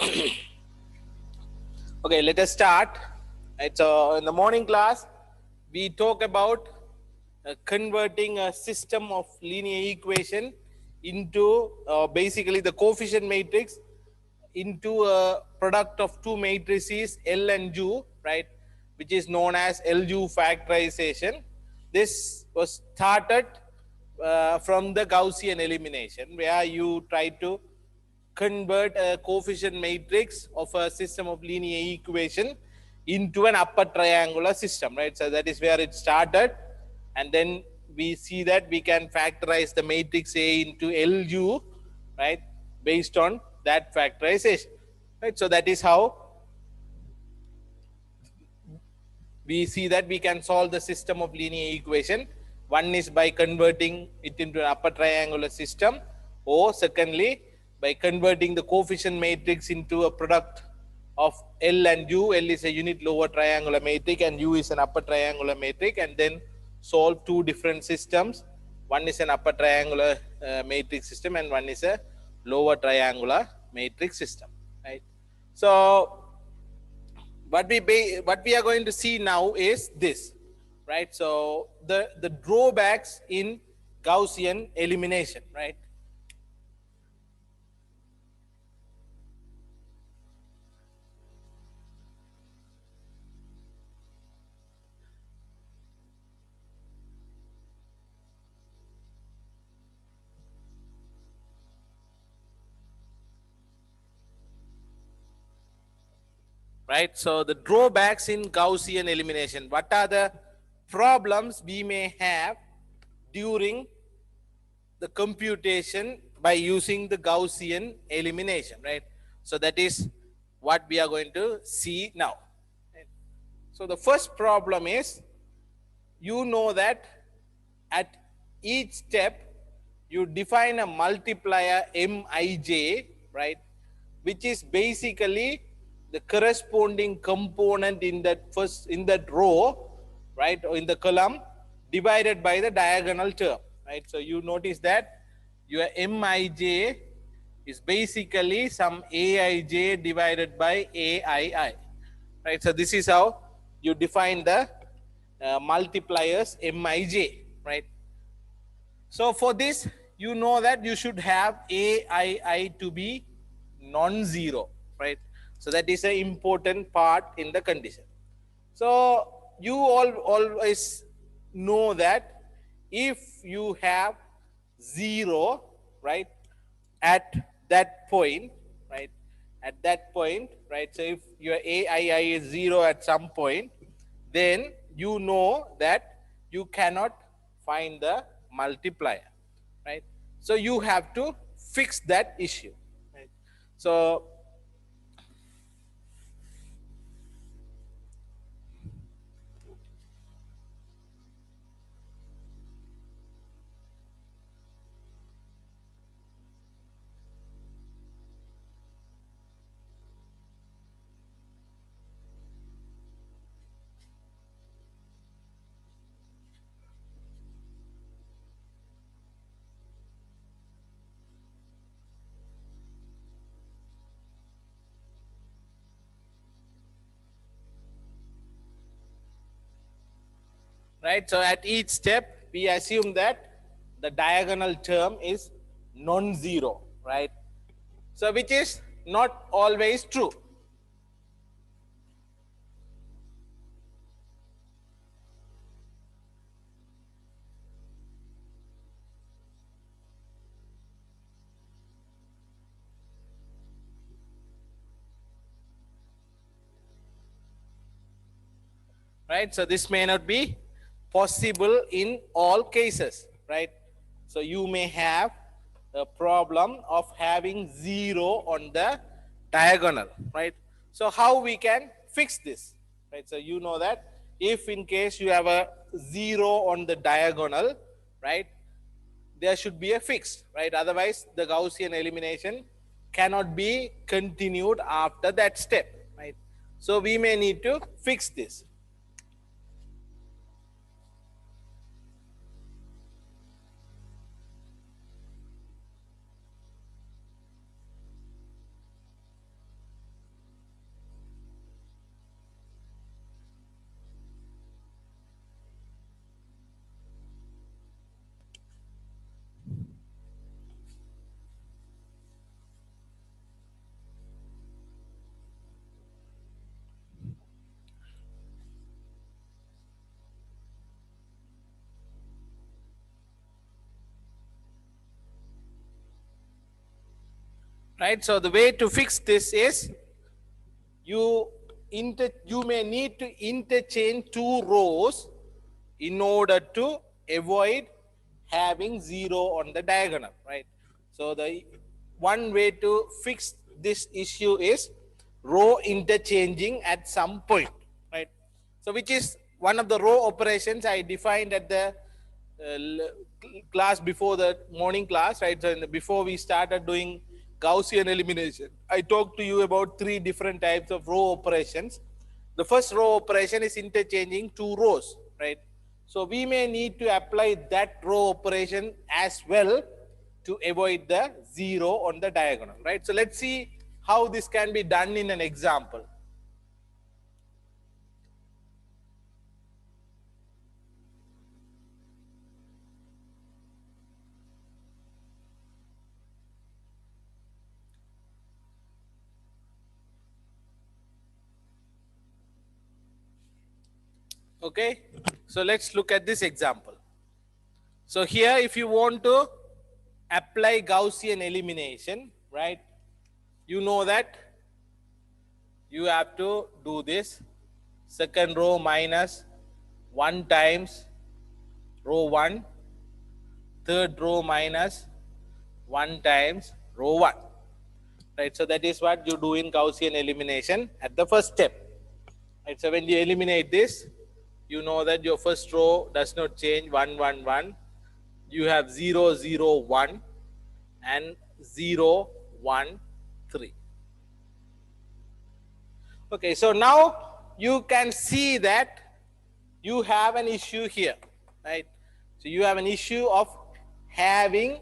Okay, let us start. It's in the morning class, we talk about converting a system of linear equation into basically the coefficient matrix into a product of two matrices L and U, right, which is known as LU factorization. This was started from the Gaussian elimination, where you try to convert a coefficient matrix of a system of linear equation into an upper triangular system, right? So that is where it started, and then we see that we can factorize the matrix A into LU, right, based on that factorization, right? So that is how we see that we can solve the system of linear equation. One is by converting it into an upper triangular system, or secondly by converting the coefficient matrix into a product of L and U. L is a unit lower triangular matrix and U is an upper triangular matrix, and then solve two different systems. One is an upper triangular matrix system and one is a lower triangular matrix system, right? So what we are going to see now is this, right? So the drawbacks in Gaussian elimination, right? Right, so the drawbacks in Gaussian elimination, what are the problems we may have during the computation by using the Gaussian elimination, right? So that is what we are going to see now. So the first problem is, you know that at each step you define a multiplier Mij, right, which is basically the corresponding component in that row, right, or in the column, divided by the diagonal term, right? So you notice that your Mij is basically some Aij divided by Aii, right? So this is how you define the multipliers Mij, right? So for this, you know that you should have Aii to be non-zero, right? So that is an important part in the condition. So you always know that if you have 0, right, at that point, right, at that point, right, so if your Aii is 0 at some point, then you know that you cannot find the multiplier, right? So you have to fix that issue, right? So right, so at each step we assume that the diagonal term is non-zero, right? So which is not always true, right? So this may not be possible in all cases, right? So you may have a problem of having 0 on the diagonal, right? So how we can fix this, right? So you know that if in case you have a 0 on the diagonal, right, there should be a fix, right? Otherwise the Gaussian elimination cannot be continued after that step, right? So we may need to fix this. right? So the way to fix this is you may need to interchange two rows in order to avoid having zero on the diagonal, right? So the one way to fix this issue is row interchanging at some point, right? So which is one of the row operations I defined at the class before the morning class, right? So before we started doing Gaussian elimination, I talked to you about three different types of row operations. The first row operation is interchanging two rows, right? So we may need to apply that row operation as well to avoid the zero on the diagonal, right? So let's see how this can be done in an example. Okay, so let's look at this example. So here, if you want to apply Gaussian elimination, right, you know that you have to do this second row minus 1 times row 1, third row minus 1 times row 1, right? So that is what you do in Gaussian elimination at the first step, right? So when you eliminate this, you know that your first row does not change 1, 1, 1. You have 0, 0, 1 and 0, 1, 3. Okay, so now you can see that you have an issue here, right? So you have an issue of having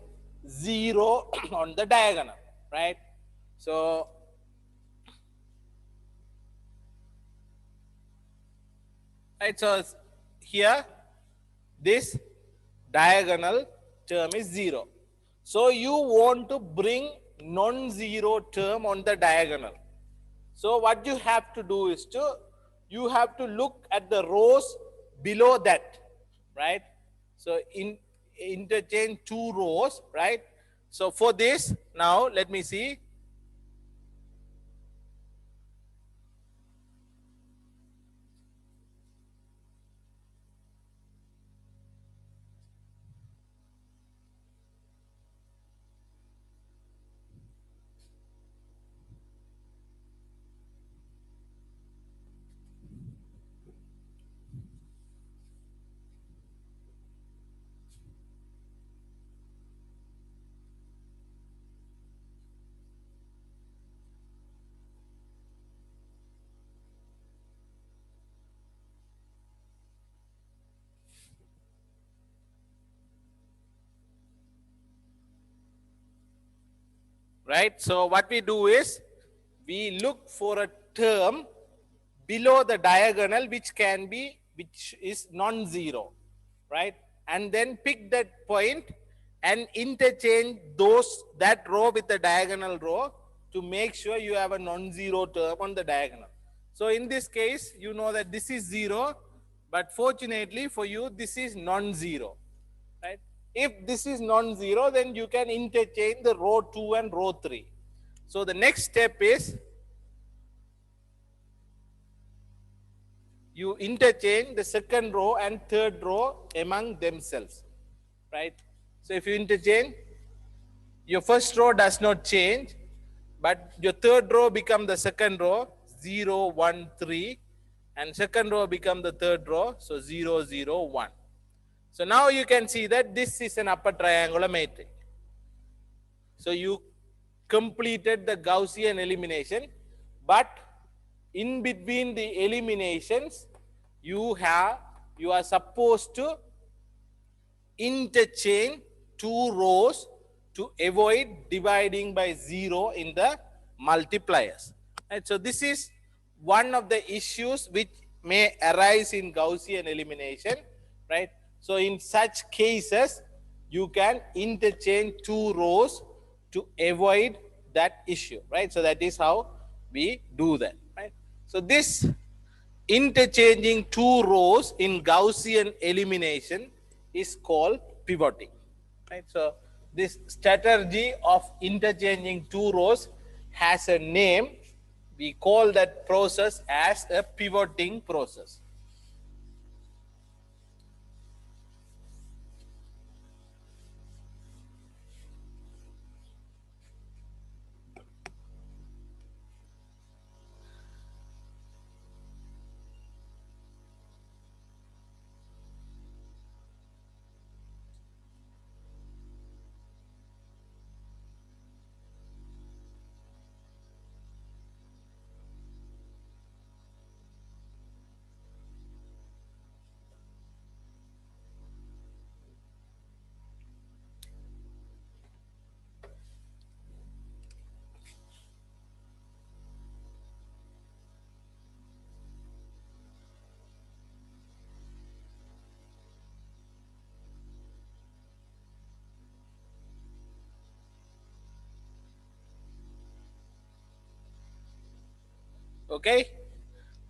0 on the diagonal, right? So right, so here this diagonal term is 0. So you want to bring non-zero term on the diagonal. So what you have to do is you have to look at the rows below that, right? So interchange two rows, right? So for this, now let me see. Right? So what we do is we look for a term below the diagonal which is non-zero, right? And then pick that point and interchange that row with the diagonal row to make sure you have a non-zero term on the diagonal. So in this case, you know that this is 0, but fortunately for you, this is non-zero, right? If this is non-zero, then you can interchange the row 2 and row 3. So the next step is you interchange the second row and third row among themselves, right? So if you interchange, your first row does not change, but your third row becomes the second row, 0, 1, 3, and second row becomes the third row, so 0, 0, 1. So now you can see that this is an upper triangular matrix. So you completed the Gaussian elimination, but in between the eliminations, you are supposed to interchange two rows to avoid dividing by 0 in the multipliers. Right? So this is one of the issues which may arise in Gaussian elimination, right? So in such cases, you can interchange two rows to avoid that issue, right? So that is how we do that, right? So this interchanging two rows in Gaussian elimination is called pivoting, right? So this strategy of interchanging two rows has a name. We call that process as a pivoting process. Okay,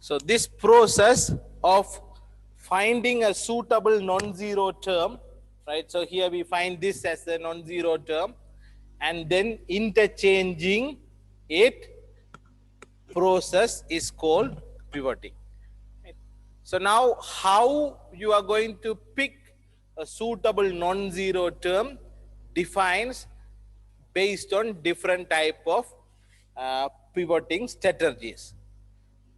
so this process of finding a suitable non-zero term, right? So here we find this as a non-zero term and then interchanging it process is called pivoting. Right? So now how you are going to pick a suitable non-zero term defines based on different type of pivoting strategies.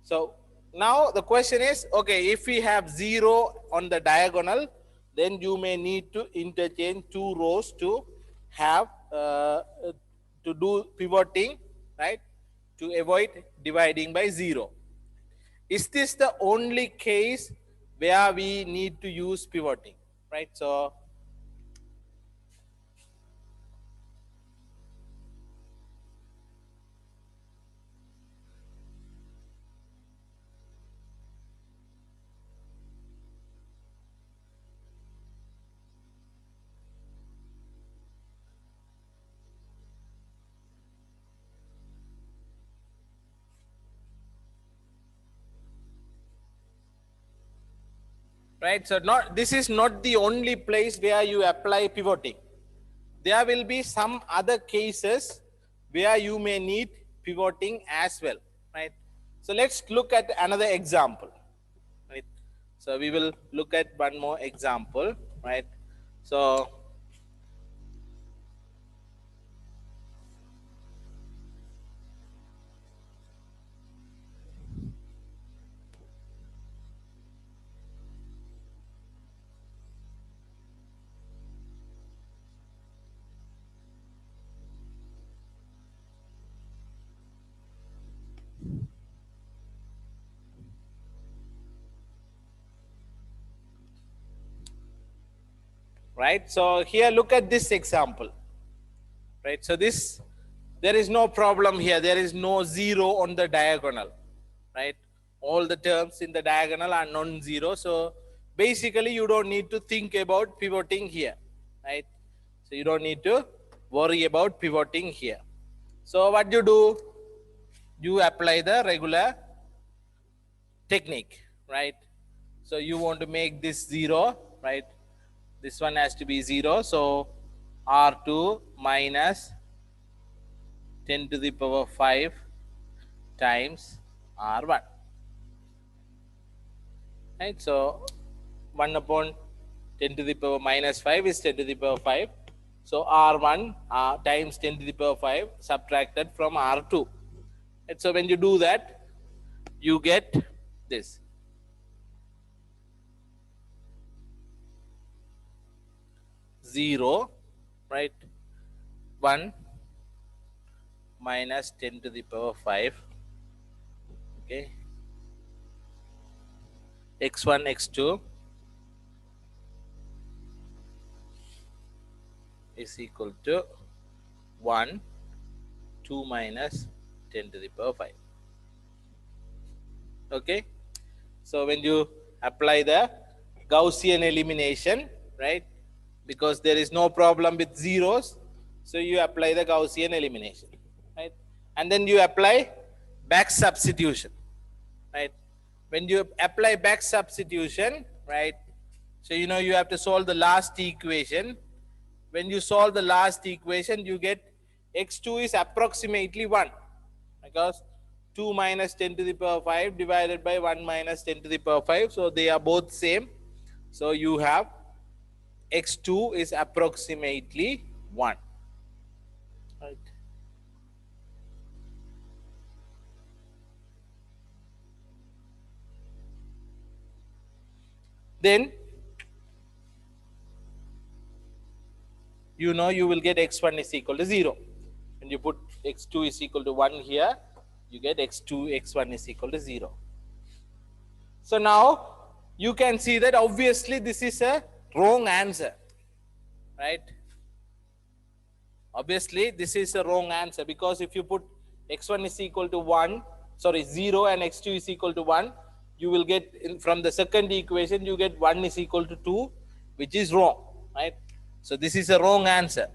So now the question is, okay, if we have 0 on the diagonal, then you may need to interchange two rows to have to do pivoting, right? To avoid dividing by 0. Is this the only case where we need to use pivoting, right? So right, so not, this is not the only place where you apply pivoting. There will be some other cases where you may need pivoting as well, right? So let's look at another example, right? So we will look at one more example, right? So right, so here look at this example, right? So this, there is no problem here, there is no 0 on the diagonal, right? All the terms in the diagonal are non-zero, so basically you don't need to think about pivoting here, right? So you don't need to worry about pivoting here. So what you do, you apply the regular technique, right? So you want to make this 0, right? This one has to be 0, so R2 minus 10 to the power 5 times R1, right? So 1 upon 10 to the power minus 5 is 10 to the power 5. So R1 times 10 to the power 5 subtracted from R2. And so when you do that, you get this. 0, right? 1 minus 10 to the power 5. Okay. X1, X2 is equal to 1, 2 minus 10 to the power 5. Okay. So when you apply the Gaussian elimination, right? Because there is no problem with zeros, so you apply the Gaussian elimination, right? And then you apply back substitution, right? When you apply back substitution, right? So you know you have to solve the last equation, when you solve the last equation, you get x2 is approximately 1, because 2 minus 10 to the power 5 divided by 1 minus 10 to the power 5. So they are both same. So you have x2 is approximately 1. Right. Then you know you will get x1 is equal to 0. When you put x2 is equal to 1 here, you get x1 is equal to 0. So now you can see that obviously this is a wrong answer, right? Obviously this is a wrong answer, because if you put x1 is equal to 1, sorry 0, and x2 is equal to 1, you will get from the second equation you get 1 is equal to 2, which is wrong, right? So this is a wrong answer.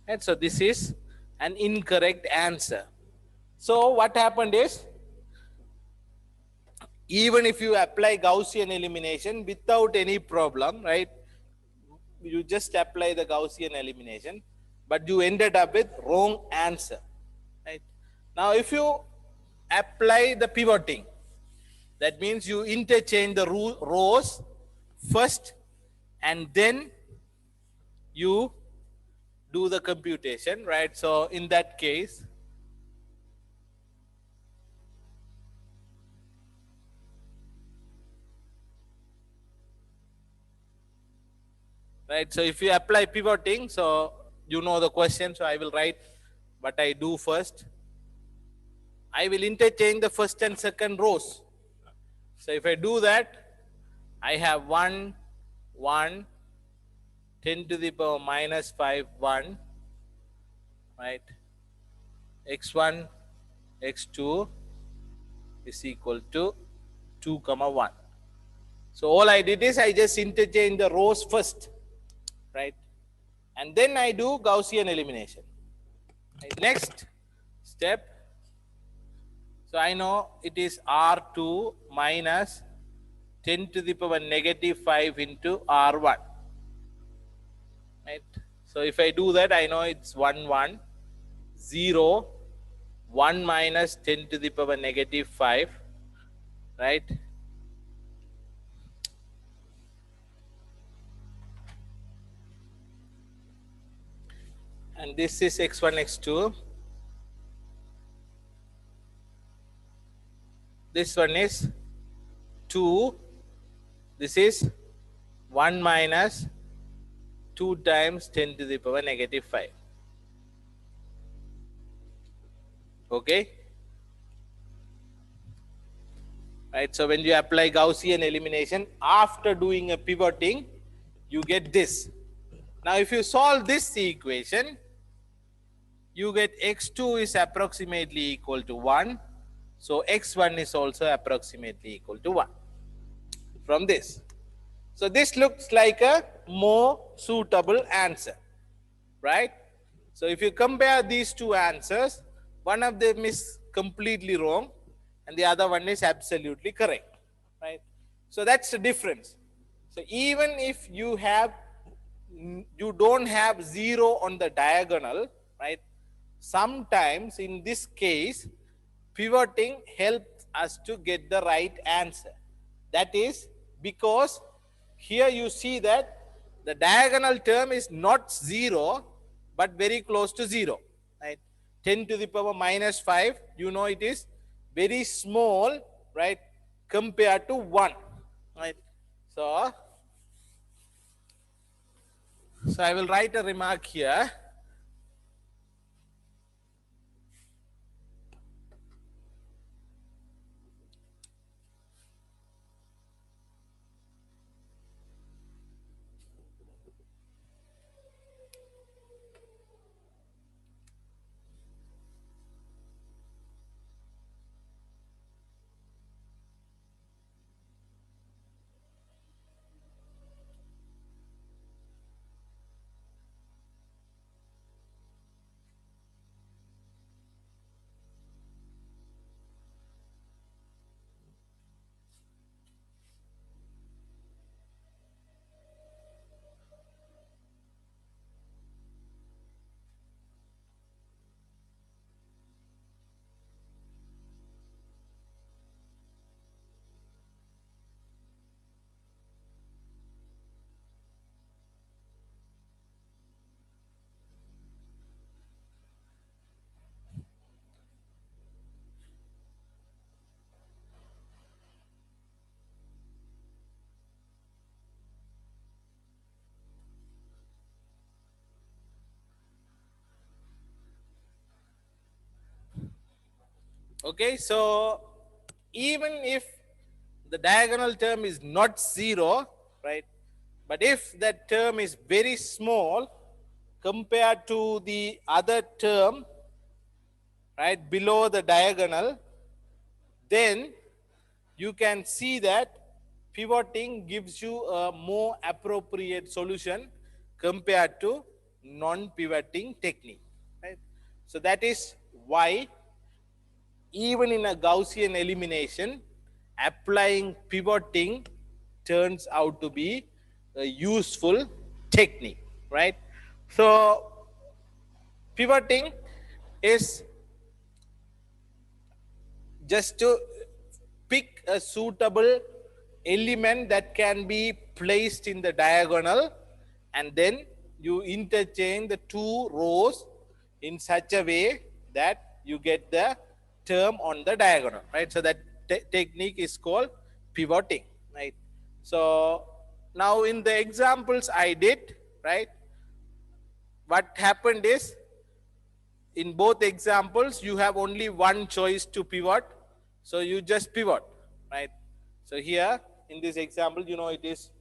And so this is an incorrect answer. So what happened is, even if you apply Gaussian elimination without any problem, right? You just apply the Gaussian elimination, but you ended up with wrong answer, right? Now, if you apply the pivoting, that means you interchange the rows first, and then you do the computation, right? So in that case, right? So if you apply pivoting, so you know the question, so I will write what I do first. I will interchange the first and second rows. So if I do that, I have 1, 1, 10 to the power minus 5, 1, right? x1, x2 is equal to 2, comma 1. So all I did is I just interchange the rows first, right? And then I do Gaussian elimination. Right? Next step, so I know it is R2 minus 10 to the power negative 5 into R1. Right? So if I do that, I know it's 1, 1, 0, 1 minus 10 to the power negative 5, right? And this is x1, x2. This one is 2. This is 1 minus 2 times 10 to the power negative 5. Okay? Right, so when you apply Gaussian elimination after doing a pivoting, you get this. Now if you solve this equation, you get x2 is approximately equal to 1. So x1 is also approximately equal to 1 from this. So this looks like a more suitable answer, right? So if you compare these two answers, one of them is completely wrong and the other one is absolutely correct, right? So that's the difference. So even if you don't have 0 on the diagonal, right? Sometimes in this case, pivoting helps us to get the right answer. That is because here you see that the diagonal term is not 0, but very close to 0. Right? 10 to the power minus 5, you know it is very small, right, compared to 1. Right? So I will write a remark here. Okay, so even if the diagonal term is not 0, right, but if that term is very small compared to the other term, right, below the diagonal, then you can see that pivoting gives you a more appropriate solution compared to non-pivoting technique, right? So that is why even in a Gaussian elimination, applying pivoting turns out to be a useful technique, right? So pivoting is just to pick a suitable element that can be placed in the diagonal, and then you interchange the two rows in such a way that you get the term on the diagonal, right? So that technique is called pivoting, right? So now in the examples I did, right, what happened is in both examples you have only one choice to pivot, so you just pivot, right? So here in this example, it is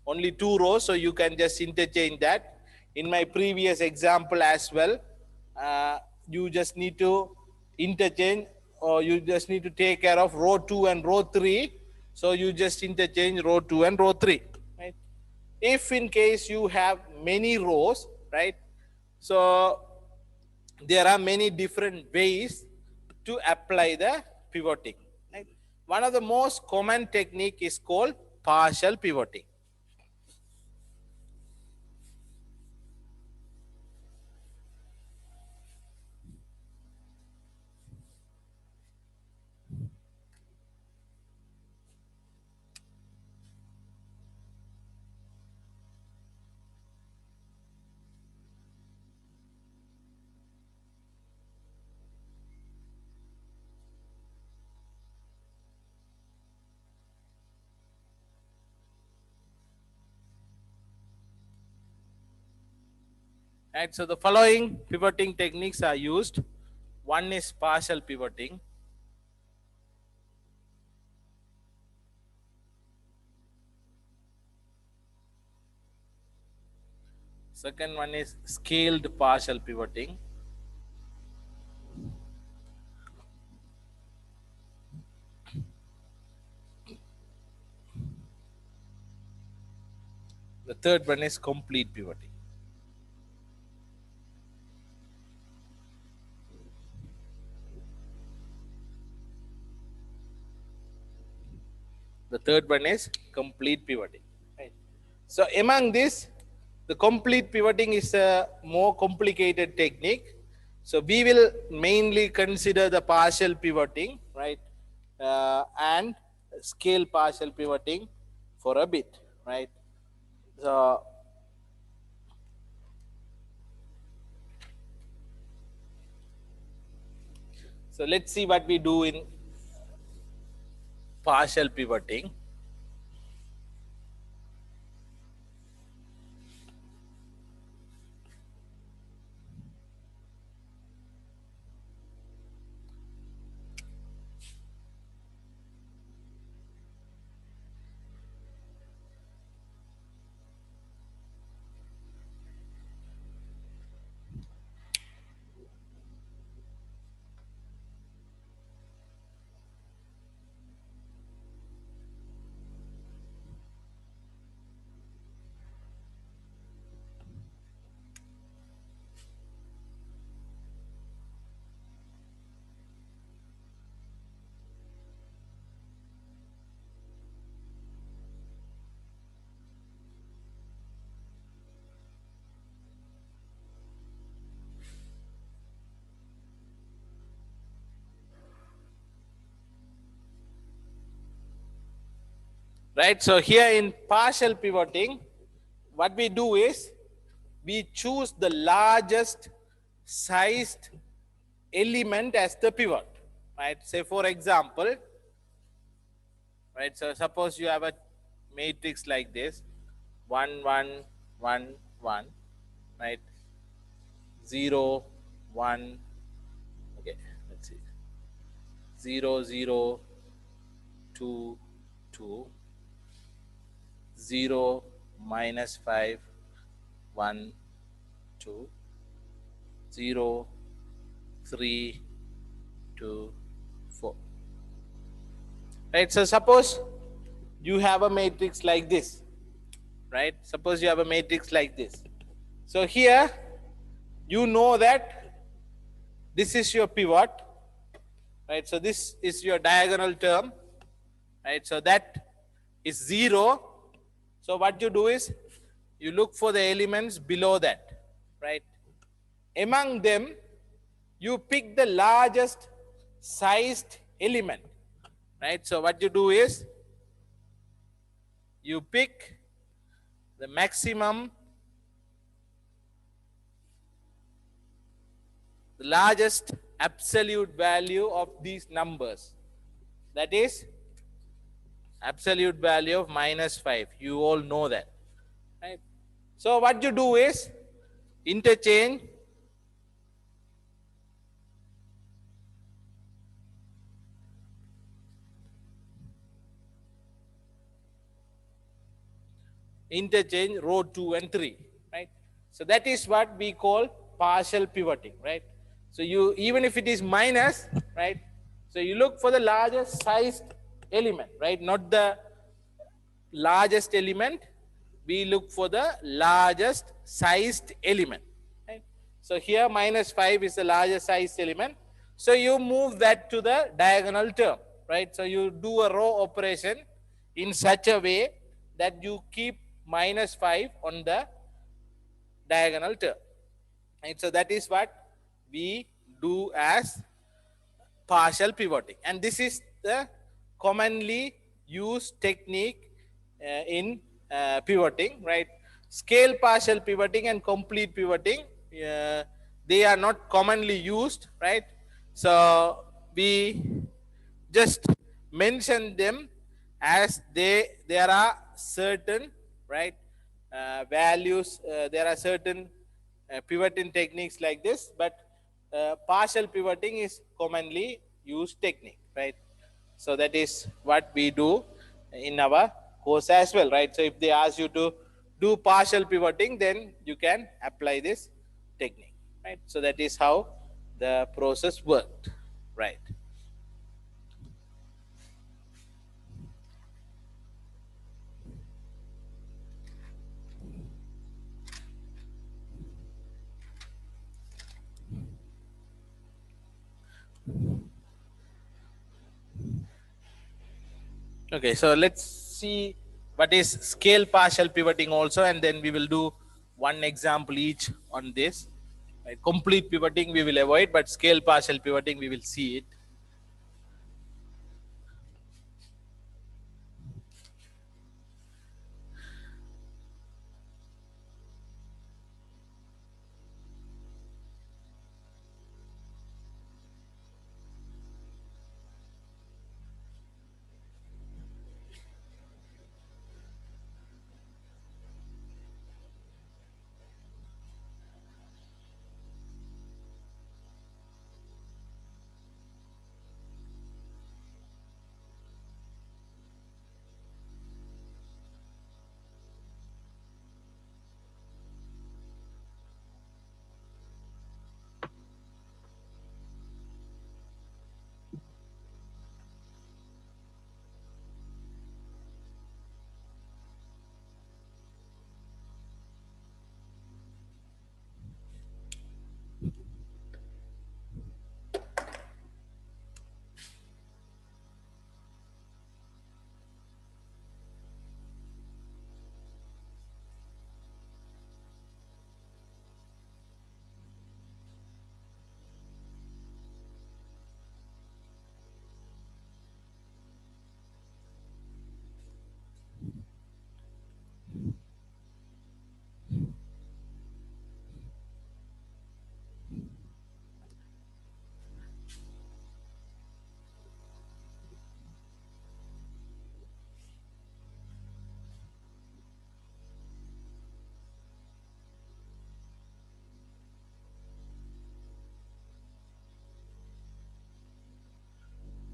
only two rows, so you can just interchange that. In my previous example as well, you just need to interchange, or you just need to take care of row 2 and row 3, so you just interchange row 2 and row 3, right? If in case you have many rows, right, so there are many different ways to apply the pivoting, right? One of the most common technique is called partial pivoting. Right, so the following pivoting techniques are used. One is partial pivoting. Second one is scaled partial pivoting. The third one is complete pivoting. The third one is complete pivoting. Right. So among this, the complete pivoting is a more complicated technique. So we will mainly consider the partial pivoting, right, and scale partial pivoting for a bit, right? So let's see what we do in partial pivoting. Right, so here in partial pivoting, what we do is we choose the largest sized element as the pivot, right? Say for example, right, so suppose you have a matrix like this, 1 1 1 1, right, 0 1, okay, let's see, 0 0 2 2 0 minus 5 1 2 0 3 2 4. Right, so suppose you have a matrix like this, right? Suppose you have a matrix like this. So here you know that this is your pivot, right? So this is your diagonal term, right? So that is 0. So what you do is you look for the elements below that, right? Among them, you pick the largest sized element, right? So what you do is you pick the maximum, the largest absolute value of these numbers, that is absolute value of minus 5. You all know that, right? So what you do is interchange row 2 and 3, right? So that is what we call partial pivoting, right? So you, even if it is minus, right? So you look for the largest sized element, right? Not the largest element, we look for the largest sized element, right? So here minus 5 is the largest sized element, so you move that to the diagonal term, right? So you do a row operation in such a way that you keep minus 5 on the diagonal term, right? So that is what we do as partial pivoting, and this is the commonly used technique in pivoting, right? Scale partial pivoting and complete pivoting, they are not commonly used, right? So we just mention them as there are certain, right, values, there are certain pivoting techniques like this, but partial pivoting is commonly used technique, right? So that is what we do in our course as well, right? So if they ask you to do partial pivoting, then you can apply this technique, right? So that is how the process worked, right? Okay, so let's see what is scale partial pivoting also, and then we will do one example each on this. Right? Complete pivoting we will avoid, but scale partial pivoting we will see it.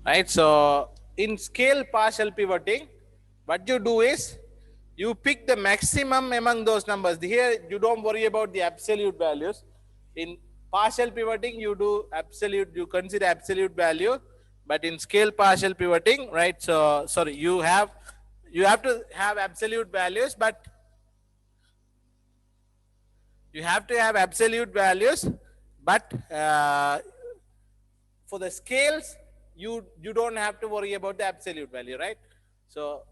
right? So in scale partial pivoting, what you do is you pick the maximum among those numbers. Here you don't worry about the absolute values. In partial pivoting, you do absolute, you consider absolute value, but in scale partial pivoting, right? So sorry, you have to have absolute values, but you have to have absolute values, but for the scales, you don't have to worry about the absolute value, right? So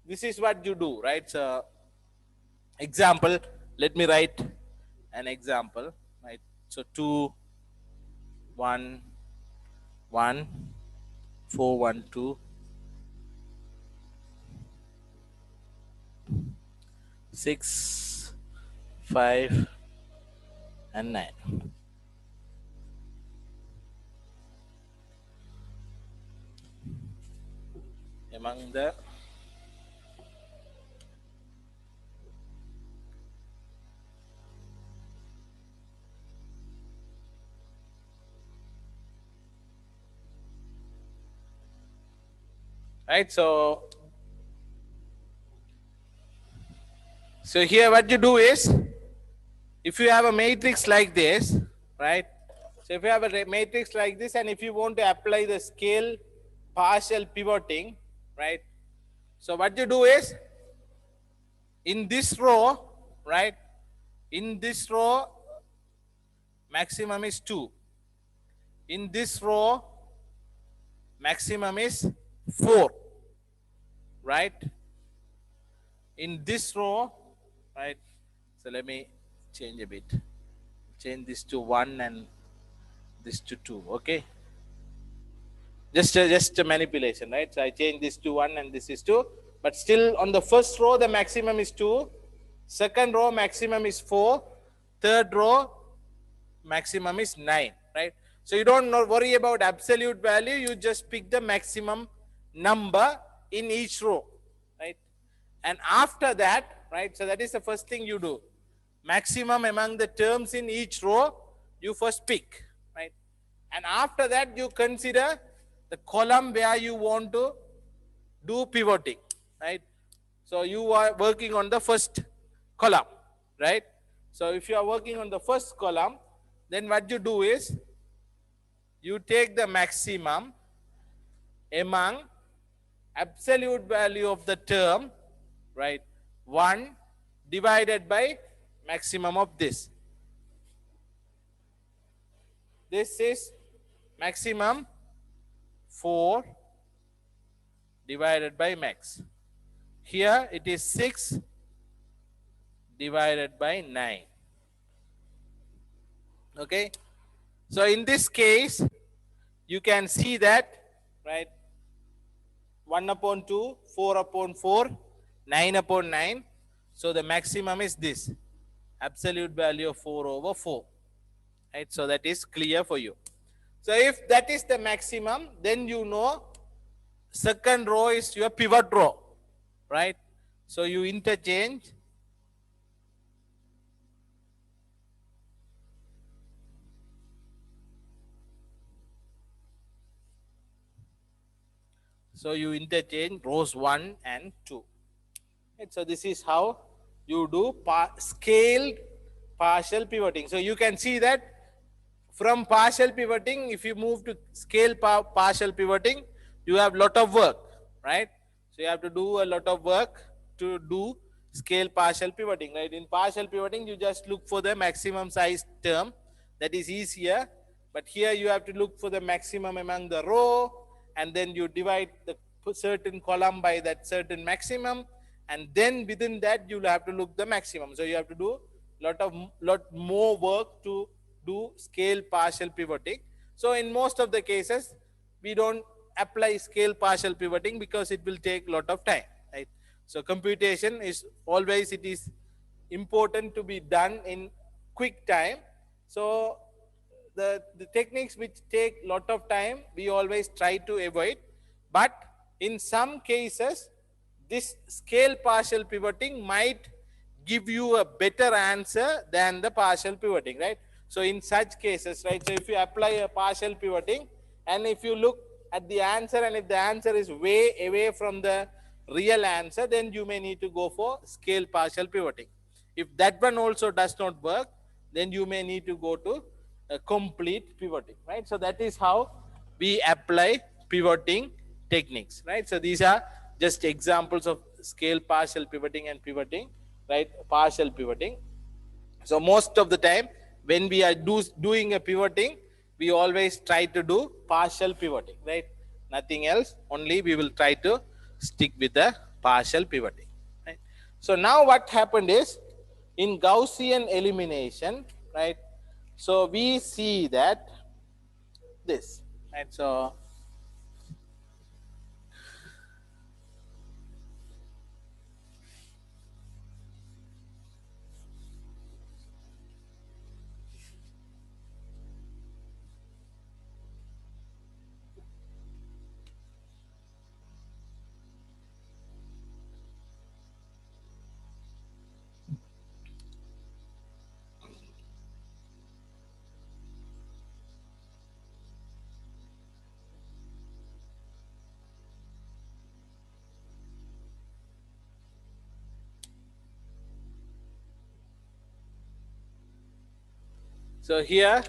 this is what you do, right? So example, let me write an example, right? So 2 1 1 4 1 2 6 5 and 9. Among the right, so here what you do is, if you have a matrix like this, right? So if you have a matrix like this, and if you want to apply the scale partial pivoting, right? So what you do is, in this row, right? In this row, maximum is 2. In this row, maximum is 4, right? In this row, right? So let me change a bit. Change this to 1 and this to 2, okay? Just a manipulation, right? So I change this to 1 and this is 2, but still on the first row the maximum is 2, second row maximum is 4, third row maximum is 9, right? So you don't worry about absolute value, you just pick the maximum number in each row, right? And after that, right, so that is the first thing you do. Maximum among the terms in each row you first pick, right? And after that you consider the column where you want to do pivoting, right? So you are working on the first column, right? So if you are working on the first column, then what you do is you take the maximum among absolute value of the term, right? 1 divided by maximum of this. This is maximum 4 divided by max. Here it is 6 divided by 9. Okay. So in this case, you can see that, right? 1 upon 2, 4 upon 4, 9 upon 9. So the maximum is this, absolute value of 4 over 4. Right? So that is clear for you. So if that is the maximum, then you know second row is your pivot row, right? So you interchange rows 1 and 2. Right? So this is how you do scaled partial pivoting. So you can see that from partial pivoting, if you move to scale partial pivoting, you have lot of work, right? So you have to do a lot of work to do scale partial pivoting, right? In partial pivoting, you just look for the maximum size term, that is easier. But here you have to look for the maximum among the row, and then you divide the certain column by that certain maximum, and then within that you'll have to look the maximum. So you have to do lot more work to do scale partial pivoting. So in most of the cases, we don't apply scale partial pivoting because it will take a lot of time, right? So computation is always, it is important to be done in quick time. So the techniques which take lot of time, we always try to avoid. But in some cases, this scale partial pivoting might give you a better answer than the partial pivoting, right? So in such cases, right, so if you apply a partial pivoting, and if you look at the answer, and if the answer is way away from the real answer, then you may need to go for scale partial pivoting. If that one also does not work, then you may need to go to complete pivoting, right? So that is how we apply pivoting techniques, right? So these are just examples of scale partial pivoting and pivoting, right? Partial pivoting. So most of the time when we are doing a pivoting, we always try to do partial pivoting, right? Nothing else, only we will try to stick with the partial pivoting, right? So now what happened is, in Gaussian elimination, right? So we see that this, right? So here,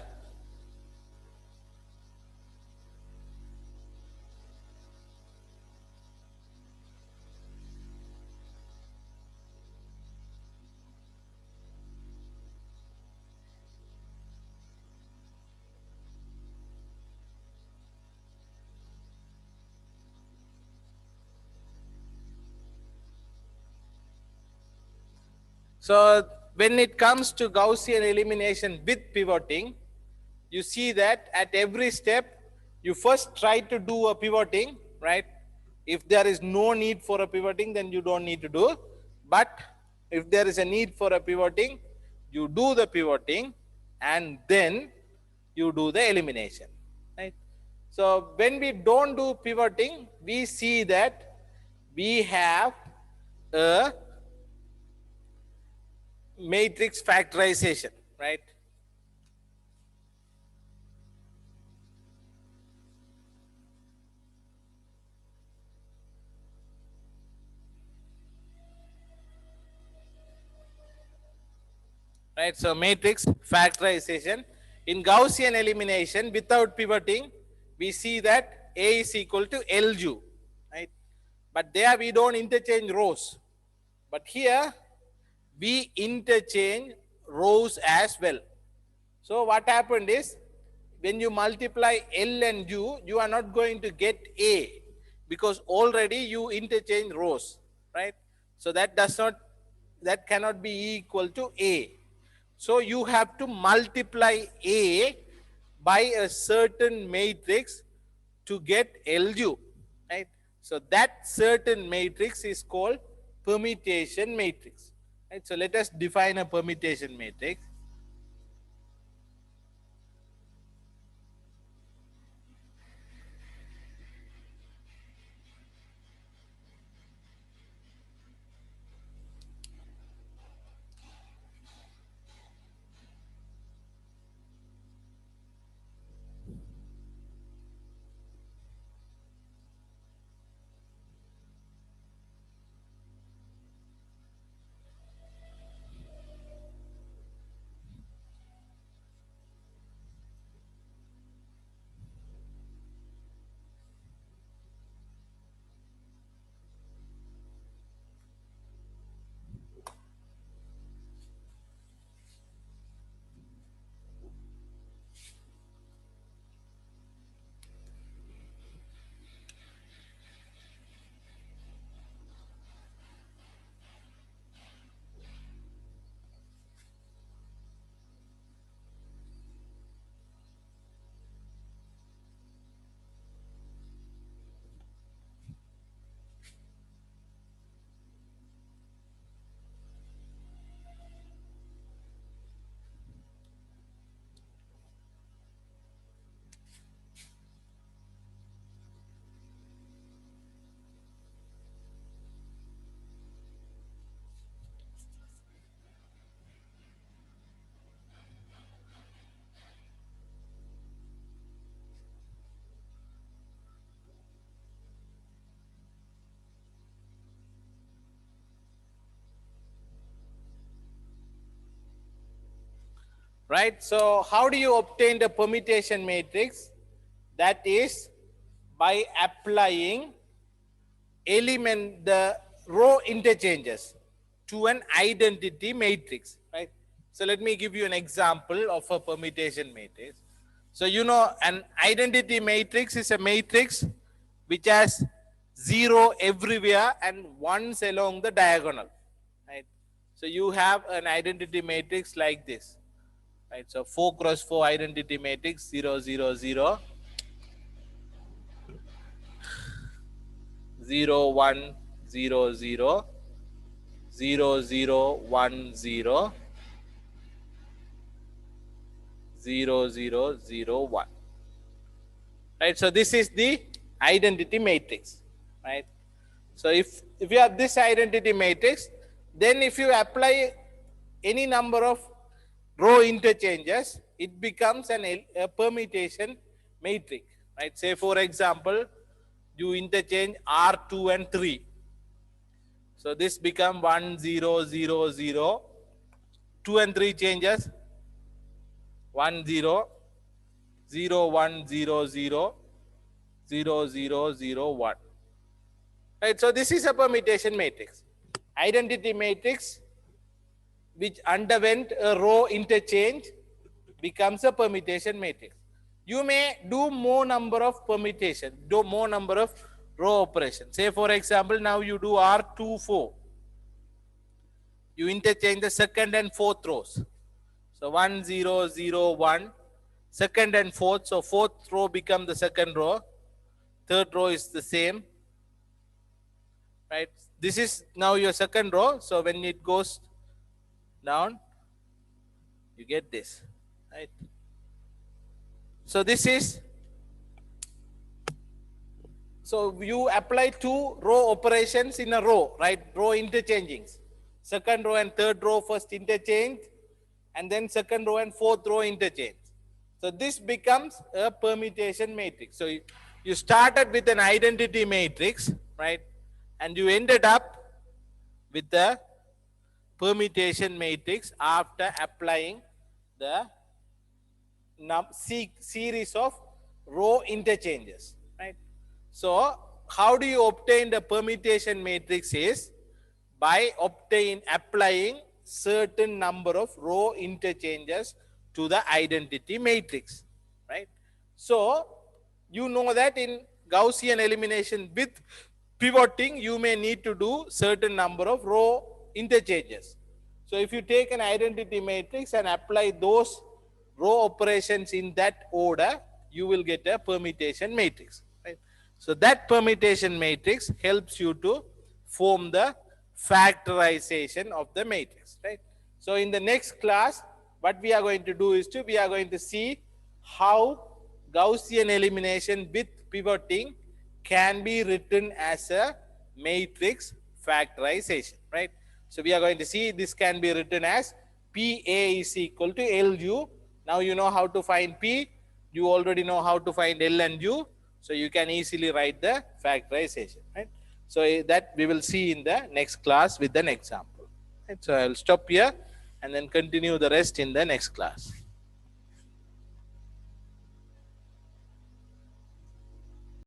so when it comes to Gaussian elimination with pivoting, you see that at every step, you first try to do a pivoting, right? If there is no need for a pivoting, then you don't need to do. But if there is a need for a pivoting, you do the pivoting and then you do the elimination, right? So when we don't do pivoting, we see that we have a matrix factorization, right? Right, so matrix factorization. In Gaussian elimination without pivoting, we see that A is equal to LU, right? But there we don't interchange rows. But here we interchange rows as well. So what happened is, when you multiply L and U, you are not going to get A, because already you interchange rows, right? So that cannot be equal to A. So you have to multiply A by a certain matrix to get LU, right? So that certain matrix is called permutation matrix, right? So let us define a permutation matrix. right? So how do you obtain the permutation matrix? That is by applying the row interchanges to an identity matrix, right? So let me give you an example of a permutation matrix. So you know an identity matrix is a matrix which has 0 everywhere and ones along the diagonal, right? So you have an identity matrix like this, right? So 4 cross 4 identity matrix, 0 0 0 0 1 0 0 0 0 1 0 0 0 0 1, right? So this is the identity matrix, right? So if you have this identity matrix, then if you apply any number of row interchanges, it becomes a permutation matrix, right? Say for example, you interchange R2 and 3. So this become 1 0 0 0, 2 and 3 changes 1 0 0 1 0 0 0 0 0 1, right? So this is a permutation matrix, identity matrix which underwent a row interchange becomes a permutation matrix. You may do more number of permutation, do more number of row operations. Say for example, now you do R2 4, you interchange the second and fourth rows. So 1 0 0 1, second and fourth, so fourth row become the second row, third row is the same, right? This is now your second row, so when it goes down, you get this, right? So this is, so you apply 2 row operations in a row, right? Row interchanging, second row and third row first interchange, and then second row and fourth row interchange. So this becomes a permutation matrix. So you started with an identity matrix, right? And you ended up with the permutation matrix after applying the series of row interchanges, right? So how do you obtain the permutation matrix is by applying certain number of row interchanges to the identity matrix, right? So you know that in Gaussian elimination with pivoting, you may need to do certain number of row interchanges. So if you take an identity matrix and apply those row operations in that order, you will get a permutation matrix, right? So that permutation matrix helps you to form the factorization of the matrix, right? So in the next class, what we are going to do is we are going to see how Gaussian elimination with pivoting can be written as a matrix factorization, right? So we are going to see this can be written as PA is equal to LU. Now you know how to find P, you already know how to find L and U, so you can easily write the factorization, right? So that we will see in the next class with an example, right? So I will stop here and then continue the rest in the next class.